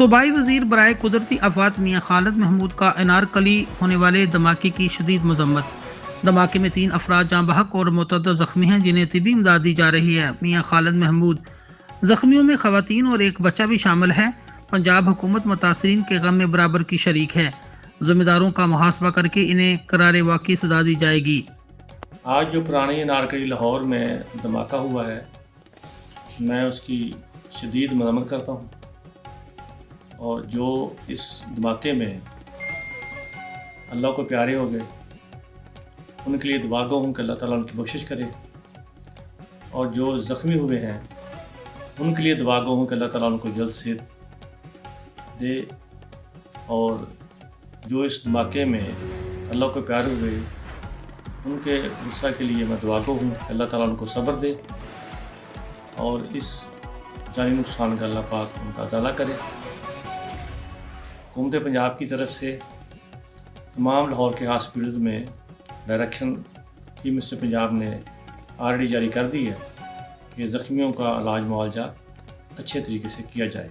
صوبائی وزیر برائے قدرتی آفات میاں خالد محمود کا انارکلی ہونے والے دھماکے کی شدید مذمت۔ دھماکے میں 3 افراد جاں بحق اور متعدد زخمی ہیں جنہیں طبی امداد دی جا رہی ہے۔ میاں خالد محمود زخمیوں میں خواتین اور ایک بچہ بھی شامل ہے۔ پنجاب حکومت متاثرین کے غم میں برابر کی شریک ہے۔ ذمہ داروں کا محاسبہ کر کے انہیں قرار واقعی سزا دی جائے گی۔ آج جو پرانی انارکلی لاہور میں دھماکہ ہوا ہے، میں اس کی شدید مذمت کرتا ہوں، اور جو اس دھماکے میں اللہ کو پیارے ہو گئے ان کے لیے دعا گو ہوں کہ اللہ تعالیٰ ان کی بخشش کرے، اور جو زخمی ہوئے ہیں ان کے لیے دعا گو ہوں کہ اللہ تعالیٰ ان کو جلد صحت دے، اور جو اس دھماکے میں اللہ کو پیارے ہوئے ان کے غصہ کے لیے میں دعا گو ہوں کہ اللہ تعالیٰ ان کو صبر دے اور اس جانی نقصان کا اللہ پاک ان کا ازالہ کرے۔ حکومت پنجاب کی طرف سے تمام لاہور کے ہاسپٹلز میں ڈائریکشن چیف منسٹر پنجاب نے آلریڈی جاری کر دی ہے کہ زخمیوں کا علاج معالجہ اچھے طریقے سے کیا جائے۔